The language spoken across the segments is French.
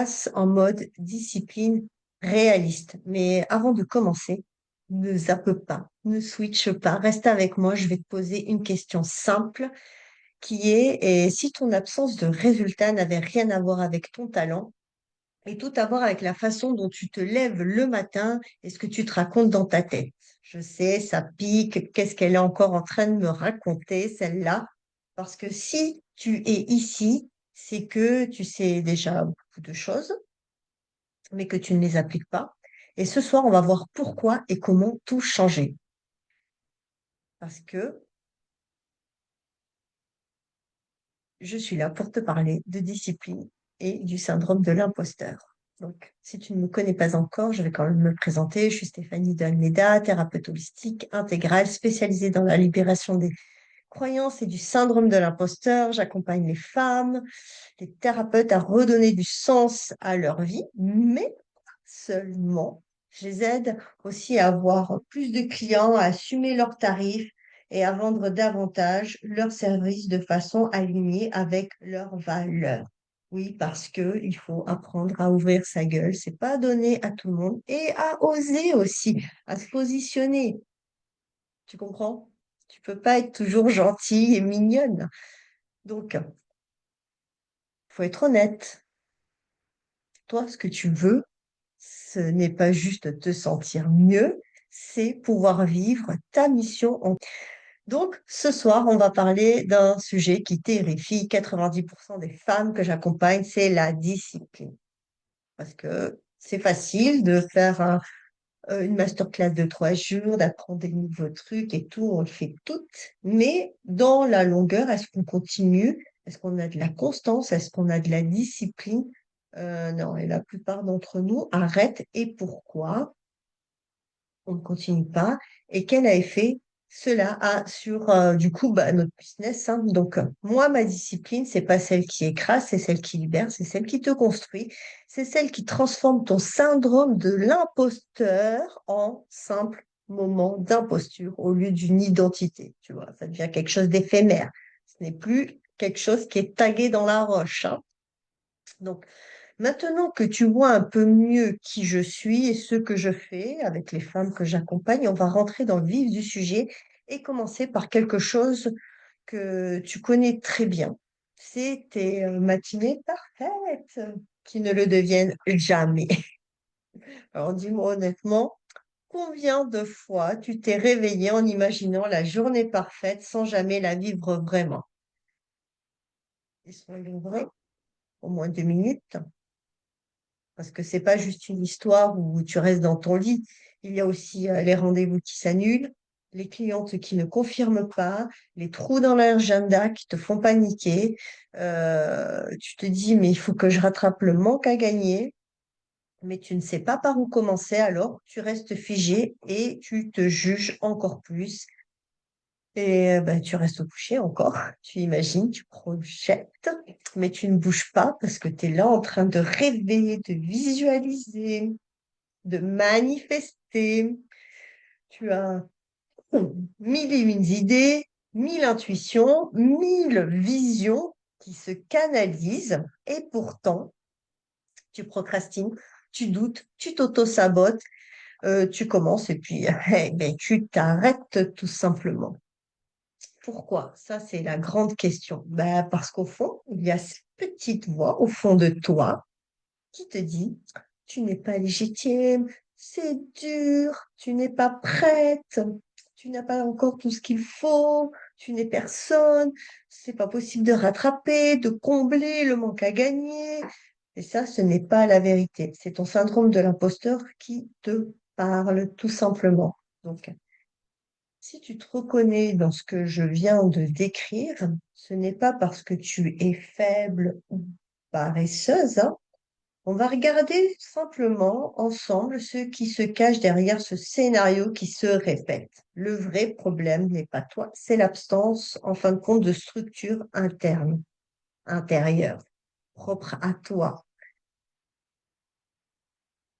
Passe en mode discipline réaliste. Mais avant de commencer, ne zappe pas, ne switch pas, reste avec moi. Je vais te poser une question simple qui est, et si ton absence de résultat n'avait rien à voir avec ton talent et tout à voir avec la façon dont tu te lèves le matin et ce que tu te racontes dans ta tête. Je sais, ça pique. Qu'est-ce qu'elle est encore en train de me raconter, celle-là? Parce que si tu es ici, c'est que tu sais déjà beaucoup de choses mais que tu ne les appliques pas. Et ce soir, on va voir pourquoi et comment tout changer. Parce que je suis là pour te parler de discipline et du syndrome de l'imposteur. Donc, si tu ne me connais pas encore, je vais quand même me présenter. Je suis Stéphanie de Almeida, thérapeute holistique intégrale spécialisée dans la libération des croyances et du syndrome de l'imposteur. J'accompagne les femmes, les thérapeutes à redonner du sens à leur vie, mais seulement. Je les aide aussi à avoir plus de clients, à assumer leurs tarifs et à vendre davantage leurs services de façon alignée avec leurs valeurs. Oui, parce que il faut apprendre à ouvrir sa gueule, c'est pas donné à tout le monde et à oser aussi, à se positionner. Tu comprends? Tu peux pas être toujours gentille et mignonne. Donc, faut être honnête. Toi, ce que tu veux, ce n'est pas juste te sentir mieux, c'est pouvoir vivre ta mission. Donc, ce soir, on va parler d'un sujet qui terrifie 90% des femmes que j'accompagne, c'est la discipline. Parce que c'est facile de faire une masterclass de 3 jours, d'apprendre des nouveaux trucs et tout, on le fait toutes. Mais dans la longueur, est-ce qu'on continue? Est-ce qu'on a de la constance? Est-ce qu'on a de la discipline? Non, et la plupart d'entre nous arrêtent. Et pourquoi on ne continue pas? Et quel a effet cela a sur, du coup, notre business, hein. Donc, moi, ma discipline, c'est pas celle qui écrase, c'est celle qui libère, c'est celle qui te construit, c'est celle qui transforme ton syndrome de l'imposteur en simple moment d'imposture au lieu d'une identité. Tu vois, ça devient quelque chose d'éphémère. Ce n'est plus quelque chose qui est tagué dans la roche, hein. Donc, maintenant que tu vois un peu mieux qui je suis et ce que je fais avec les femmes que j'accompagne, on va rentrer dans le vif du sujet et commencer par quelque chose que tu connais très bien. C'est tes matinées parfaites qui ne le deviennent jamais. Alors dis-moi honnêtement, combien de fois tu t'es réveillé en imaginant la journée parfaite sans jamais la vivre vraiment? Ils sont vrais, au moins 2 minutes. Parce que c'est pas juste une histoire où tu restes dans ton lit. Il y a aussi les rendez-vous qui s'annulent, les clientes qui ne confirment pas, les trous dans l'agenda qui te font paniquer. Tu te dis, mais il faut que je rattrape le manque à gagner, mais tu ne sais pas par où commencer, alors tu restes figé et tu te juges encore plus. Et tu restes couché encore, tu imagines, tu projettes, mais tu ne bouges pas parce que tu es là en train de rêver, de visualiser, de manifester. Tu as mille et une idées, mille intuitions, mille visions qui se canalisent et pourtant, tu procrastines, tu doutes, tu t'auto-sabotes, tu commences et puis tu t'arrêtes tout simplement. Pourquoi? Ça, c'est la grande question. Ben, parce qu'au fond, il y a cette petite voix au fond de toi qui te dit, tu n'es pas légitime, c'est dur, tu n'es pas prête, tu n'as pas encore tout ce qu'il faut, tu n'es personne, c'est pas possible de rattraper, de combler le manque à gagner. Et ça, ce n'est pas la vérité. C'est ton syndrome de l'imposteur qui te parle tout simplement. Donc, si tu te reconnais dans ce que je viens de décrire, ce n'est pas parce que tu es faible ou paresseuse, hein. On va regarder simplement ensemble ce qui se cache derrière ce scénario qui se répète. Le vrai problème n'est pas toi, c'est l'absence, en fin de compte, de structure interne, intérieure, propre à toi.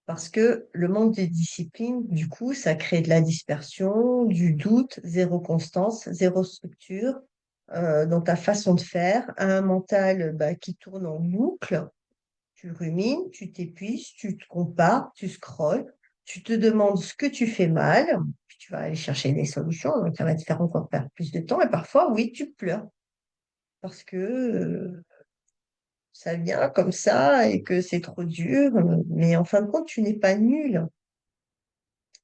Parce que le manque de discipline, du coup, ça crée de la dispersion, du doute, zéro constance, zéro structure dans ta façon de faire, un mental qui tourne en boucle. Tu rumines, tu t'épuises, tu te compares, tu scrolles, tu te demandes ce que tu fais mal, puis tu vas aller chercher des solutions, donc ça va te faire encore perdre plus de temps, et parfois, oui, tu pleures, parce que ça vient comme ça et que c'est trop dur, mais en fin de compte, tu n'es pas nul.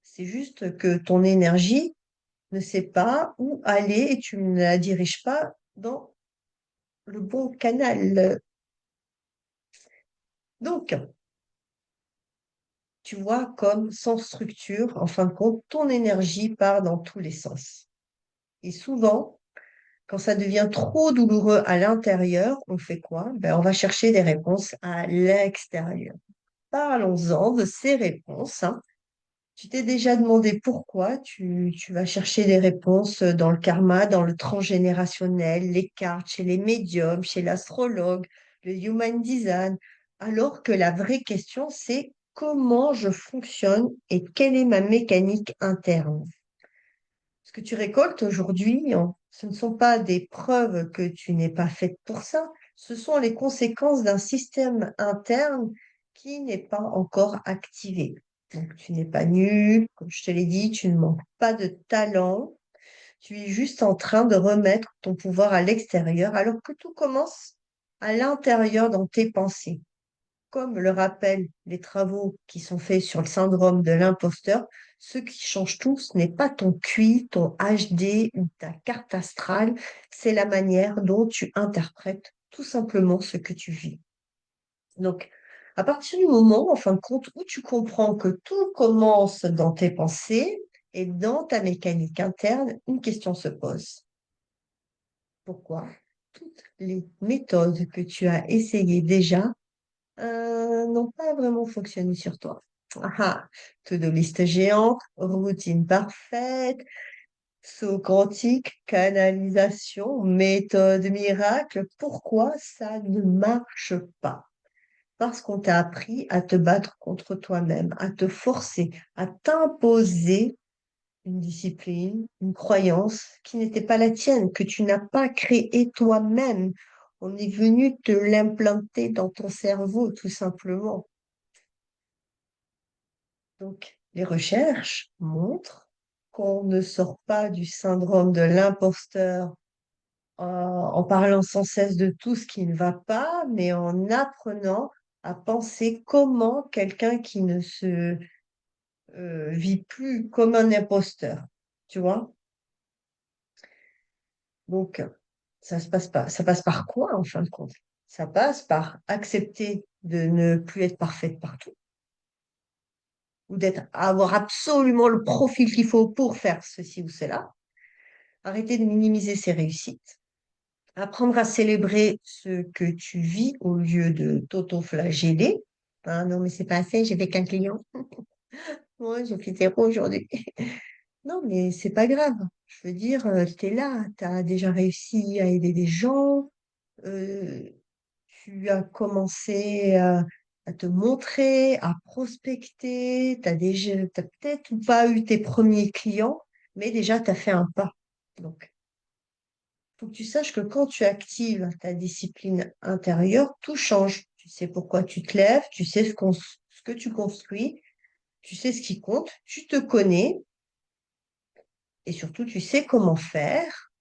C'est juste que ton énergie ne sait pas où aller et tu ne la diriges pas dans le bon canal. Donc, tu vois, comme sans structure, en fin de compte, ton énergie part dans tous les sens. Et souvent, quand ça devient trop douloureux à l'intérieur, on fait quoi? Ben, on va chercher des réponses à l'extérieur. Parlons-en de ces réponses, hein. Tu t'es déjà demandé pourquoi tu vas chercher des réponses dans le karma, dans le transgénérationnel, les cartes, chez les médiums, chez l'astrologue, le human design, alors que la vraie question, c'est comment je fonctionne et quelle est ma mécanique interne. Ce que tu récoltes aujourd'hui, ce ne sont pas des preuves que tu n'es pas faite pour ça, ce sont les conséquences d'un système interne qui n'est pas encore activé. Donc, tu n'es pas nul, comme je te l'ai dit, tu ne manques pas de talent, tu es juste en train de remettre ton pouvoir à l'extérieur, alors que tout commence à l'intérieur dans tes pensées. Comme le rappellent les travaux qui sont faits sur le syndrome de l'imposteur, ce qui change tout, ce n'est pas ton QI, ton HD ou ta carte astrale, c'est la manière dont tu interprètes tout simplement ce que tu vis. Donc, à partir du moment, en fin de compte, où tu comprends que tout commence dans tes pensées et dans ta mécanique interne, une question se pose. Pourquoi toutes les méthodes que tu as essayées déjà n'ont pas vraiment fonctionné sur toi? Ah, ah, to-do list géante, routine parfaite, saut quantique, canalisation, méthode miracle. Pourquoi ça ne marche pas? Parce qu'on t'a appris à te battre contre toi-même, à te forcer, à t'imposer une discipline, une croyance qui n'était pas la tienne, que tu n'as pas créée toi-même. On est venu te l'implanter dans ton cerveau, tout simplement. Donc, les recherches montrent qu'on ne sort pas du syndrome de l'imposteur en parlant sans cesse de tout ce qui ne va pas, mais en apprenant à penser comment quelqu'un qui ne se vit plus comme un imposteur, tu vois? Donc, ça passe par quoi en fin de compte? Ça passe par accepter de ne plus être parfaite partout ou avoir absolument le profil qu'il faut pour faire ceci ou cela. Arrêter de minimiser ses réussites. Apprendre à célébrer ce que tu vis au lieu de t'auto-flageller. Ah non, mais c'est pas assez, j'ai fait qu'un client. Moi, j'ai fait zéro aujourd'hui. Non, mais c'est pas grave. Je veux dire, tu es là, tu as déjà réussi à aider des gens, euh, tu as commencé à te montrer, à prospecter, t'as peut-être ou pas eu tes premiers clients, mais déjà, tu as fait un pas. Donc, faut que tu saches que quand tu actives ta discipline intérieure, tout change. Tu sais pourquoi tu te lèves, tu sais ce que tu construis, tu sais ce qui compte, tu te connais et surtout, tu sais comment faire.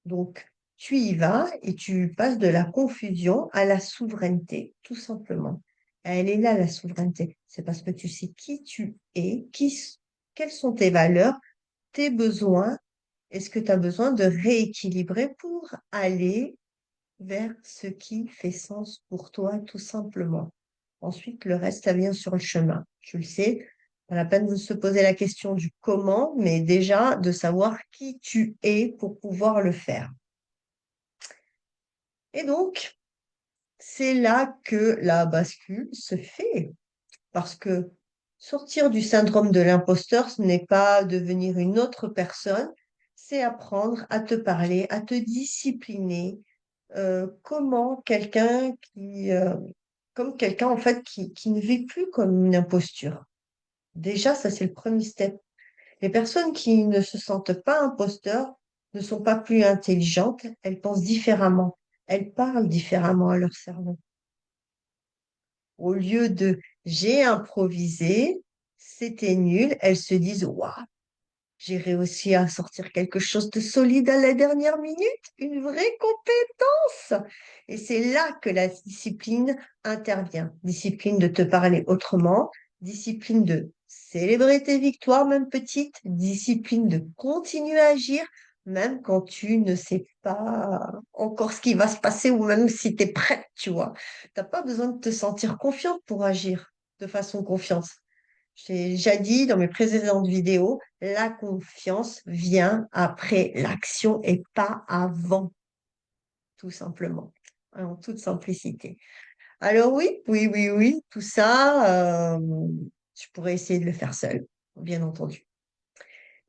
Donc, tu y vas et tu passes de la confusion à la souveraineté, tout simplement. Elle est là, la souveraineté. C'est parce que tu sais qui tu es, quelles sont tes valeurs, tes besoins, et ce que tu as besoin de rééquilibrer pour aller vers ce qui fait sens pour toi, tout simplement. Ensuite, le reste, ça vient sur le chemin. Tu le sais, pas la peine de se poser la question du comment, mais déjà de savoir qui tu es pour pouvoir le faire. Et donc, c'est là que la bascule se fait, parce que sortir du syndrome de l'imposteur, ce n'est pas devenir une autre personne, c'est apprendre à te parler, à te discipliner, comment comme quelqu'un en fait qui ne vit plus comme une imposture. Déjà, ça c'est le premier step. Les personnes qui ne se sentent pas imposteurs ne sont pas plus intelligentes, elles pensent différemment, elles parlent différemment à leur cerveau. Au lieu de j'ai improvisé, c'était nul, elles se disent, waouh, j'ai réussi à sortir quelque chose de solide à la dernière minute, une vraie compétence. Et c'est là que la discipline intervient. Discipline de te parler autrement, discipline de célébrer tes victoires, même petites, discipline de continuer à agir, même quand tu ne sais pas encore ce qui va se passer ou même si tu es prête, tu vois. T'as pas besoin de te sentir confiante pour agir de façon confiante. J'ai déjà dit dans mes précédentes vidéos, la confiance vient après l'action et pas avant, tout simplement, en toute simplicité. Alors oui, oui, oui, oui, tout ça, je pourrais essayer de le faire seul, bien entendu.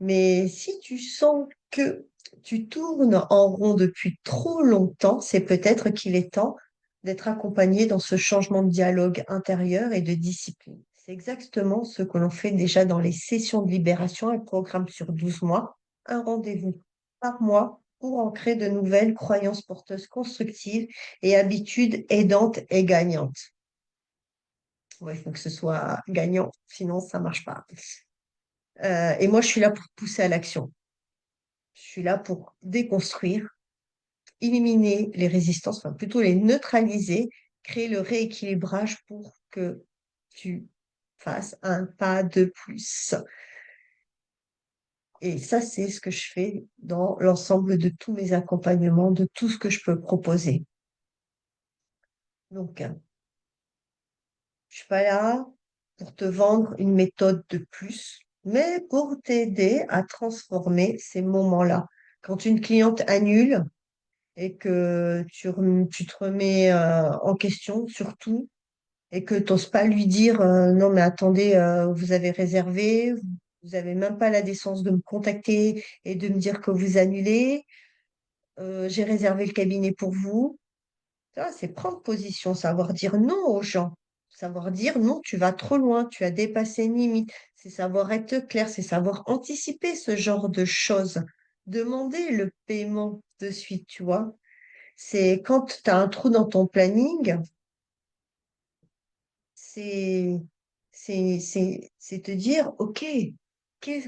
Mais si tu sens que tu tournes en rond depuis trop longtemps, c'est peut-être qu'il est temps d'être accompagné dans ce changement de dialogue intérieur et de discipline. C'est exactement ce que l'on fait déjà dans les sessions de libération, un programme sur 12 mois, un rendez-vous par mois pour ancrer de nouvelles croyances porteuses constructives et habitudes aidantes et gagnantes. Ouais, il faut que ce soit gagnant, sinon ça marche pas. Et moi, je suis là pour pousser à l'action. Je suis là pour déconstruire, éliminer les résistances, enfin plutôt les neutraliser, créer le rééquilibrage pour que tu fasses un pas de plus. Et ça, c'est ce que je fais dans l'ensemble de tous mes accompagnements, de tout ce que je peux proposer. Donc, je suis pas là pour te vendre une méthode de plus, mais pour t'aider à transformer ces moments-là. Quand une cliente annule, et que tu te remets en question surtout et que tu n'oses pas lui dire non mais attendez, vous avez réservé, vous avez même pas la décence de me contacter et de me dire que vous annulez, j'ai réservé le cabinet pour vous. Ça, c'est prendre position, savoir dire non aux gens, savoir dire non, tu vas trop loin, tu as dépassé une limite, c'est savoir être clair, c'est savoir anticiper ce genre de choses, demander le paiement de suite, tu vois. C'est quand tu as un trou dans ton planning, c'est c'est te dire, OK,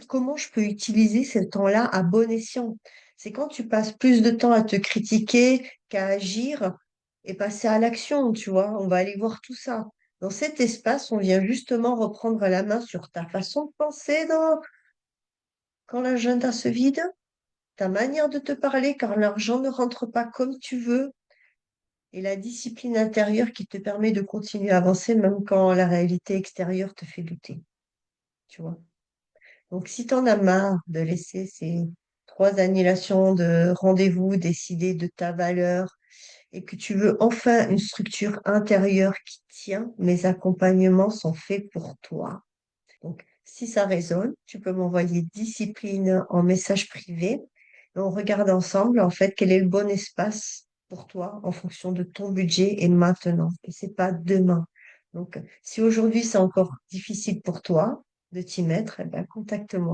comment je peux utiliser ce temps-là à bon escient? C'est quand tu passes plus de temps à te critiquer qu'à agir et passer à l'action, tu vois. On va aller voir tout ça. Dans cet espace, on vient justement reprendre la main sur ta façon de penser quand l'agenda se vide, ta manière de te parler, car l'argent ne rentre pas comme tu veux, et la discipline intérieure qui te permet de continuer à avancer même quand la réalité extérieure te fait douter, tu vois. Donc, si tu en as marre de laisser ces 3 annulations de rendez-vous décider de ta valeur et que tu veux enfin une structure intérieure qui tient, mes accompagnements sont faits pour toi. Donc, si ça résonne, tu peux m'envoyer discipline en message privé et on regarde ensemble, en fait, quel est le bon espace pour toi en fonction de ton budget et maintenant. Et c'est pas demain. Donc, si aujourd'hui c'est encore difficile pour toi de t'y mettre, eh ben, contacte-moi.